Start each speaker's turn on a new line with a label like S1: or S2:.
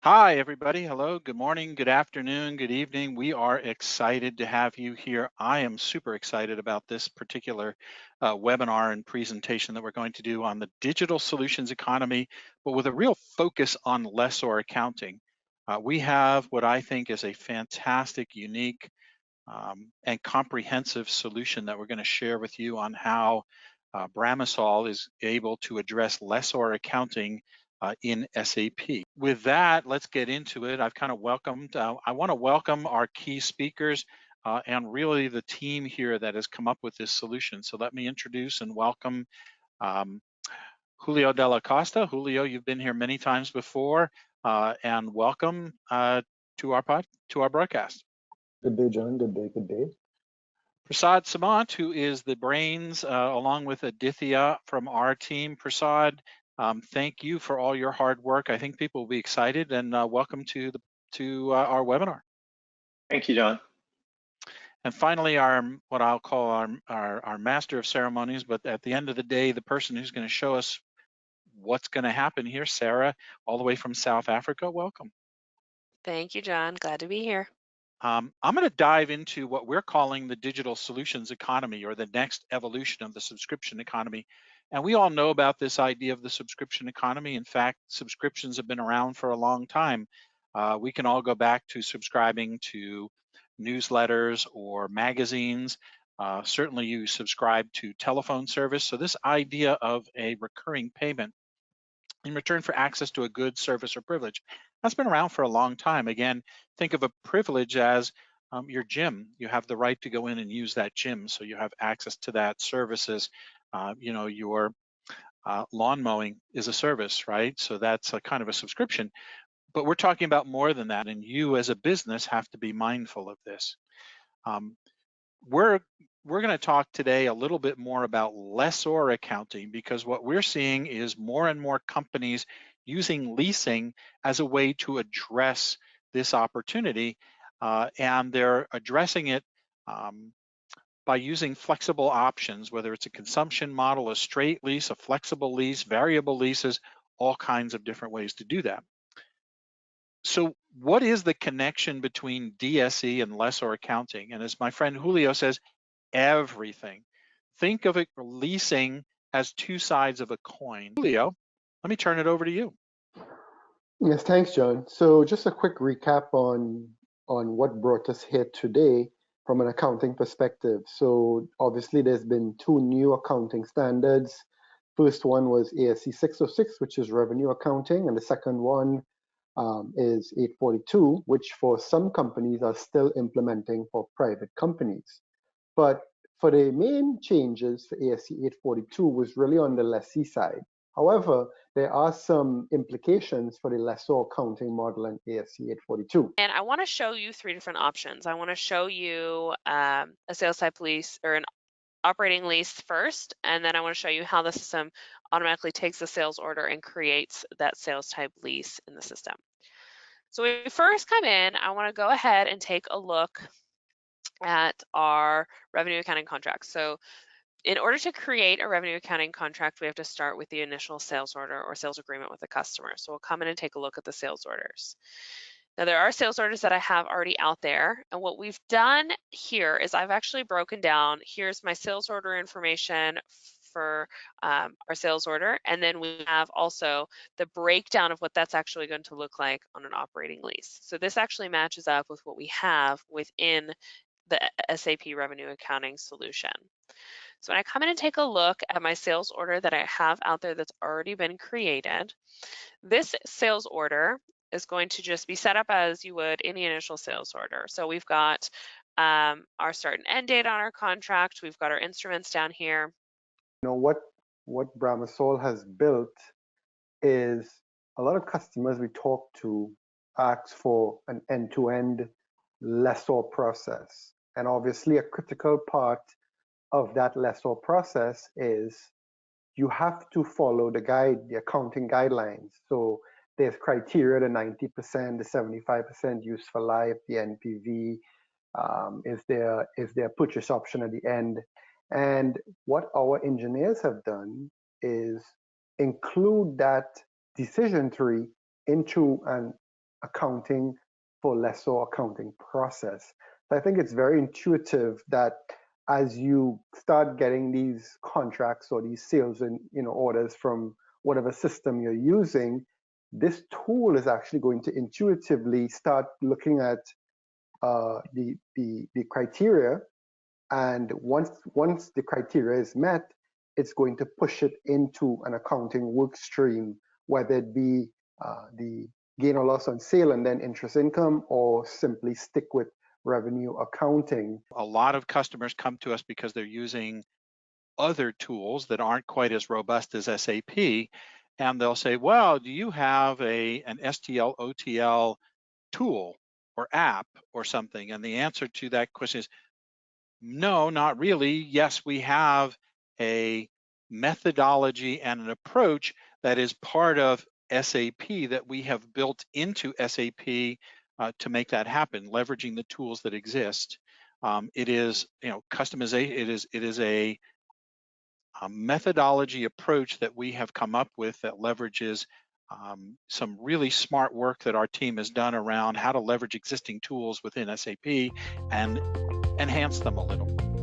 S1: Hi, everybody. Hello. Good morning, good afternoon, good evening. We are excited to have you here. I am super excited about this particular webinar and presentation that we're going to do on the digital solutions economy, but with a real focus on lessor accounting. We have what I think is a fantastic, unique, and comprehensive solution that we're going to share with you on how Bramisol is able to address lessor accounting in SAP. With that, let's get into it. I've kind of I want to welcome our key speakers and really the team here that has come up with this solution. So let me introduce and welcome um, Julio de la Costa. Julio, you've been here many times before, and welcome to our broadcast.
S2: Good day, John. Good day. Good day.
S1: Prasad Samant, who is the brains, along with Aditya from our team. Prasad, thank you for all your hard work. I think people will be excited, and welcome to our webinar.
S3: Thank you, John.
S1: And finally, what I'll call our master of ceremonies, but at the end of the day, the person who's going to show us what's going to happen here, Sarah, all the way from South Africa. Welcome.
S4: Thank you, John. Glad to be here.
S1: I'm going to dive into what we're calling the digital solutions economy, or the next evolution of the subscription economy. And we all know about this idea of the subscription economy. In fact, subscriptions have been around for a long time. We can all go back to subscribing to newsletters or magazines. Certainly you subscribe to telephone service. So this idea of a recurring payment in return for access to a good, service, or privilege, that's been around for a long time. Again, think of a privilege as your gym. You have the right to go in and use that gym, so you have access to that services. Your lawn mowing is a service, right? So that's a kind of a subscription. But we're talking about more than that, and you as a business have to be mindful of this. We're going to talk today a little bit more about lessor accounting, because what we're seeing is more and more companies using leasing as a way to address this opportunity, and they're addressing it by using flexible options, whether it's a consumption model, a straight lease, a flexible lease, variable leases, all kinds of different ways to do that. So what is the connection between DSE and lessor accounting? And as my friend Julio says, everything. Think of it, leasing as two sides of a coin. Julio, let me turn it over to you.
S2: Yes, thanks, John. So just a quick recap on what brought us here today from an accounting perspective. So obviously there's been two new accounting standards. First one was ASC 606, which is revenue accounting, and the second one is 842, which for some companies are still implementing for private companies. But for the main changes for ASC 842 was really on the lessee side. However, there are some implications for the lessor accounting model in ASC 842.
S4: And I want to show you three different options. I want to show you a sales type lease or an operating lease first, and then I want to show you how the system automatically takes the sales order and creates that sales type lease in the system. So when we first come in, I want to go ahead and take a look at our revenue accounting contract. So in order to create a revenue accounting contract, we have to start with the initial sales order or sales agreement with the customer. So we'll come in and take a look at the sales orders. Now there are sales orders that I have already out there. And what we've done here is I've actually broken down, here's my sales order information for our sales order. And then we have also the breakdown of what that's actually going to look like on an operating lease. So this actually matches up with what we have within the SAP revenue accounting solution. So when I come in and take a look at my sales order that I have out there that's already been created, this sales order is going to just be set up as you would any initial sales order. So we've got our start and end date on our contract. We've got our instruments down here.
S2: You know, what Bramisol has built is a lot of customers we talk to ask for an end-to-end lessor process. And obviously a critical part of that lessor process is you have to follow the accounting guidelines. So there's criteria, the 90%, the 75% useful life, the NPV, is there a purchase option at the end? And what our engineers have done is include that decision tree into an accounting for Lessor Accounting process. So I think it's very intuitive that as you start getting these contracts or these sales and orders from whatever system you're using, this tool is actually going to intuitively start looking at the criteria, and once the criteria is met, it's going to push it into an accounting work stream, whether it be the gain or loss on sale and then interest income, or simply stick with revenue accounting.
S1: A lot of customers come to us because they're using other tools that aren't quite as robust as SAP, and they'll say, well, do you have an STL OTL tool or app or something? And the answer to that question is no, not really. Yes, we have a methodology and an approach that is part of SAP that we have built into SAP to make that happen, leveraging the tools that exist. It is, customization. It is a methodology approach that we have come up with that leverages some really smart work that our team has done around how to leverage existing tools within SAP and enhance them a little.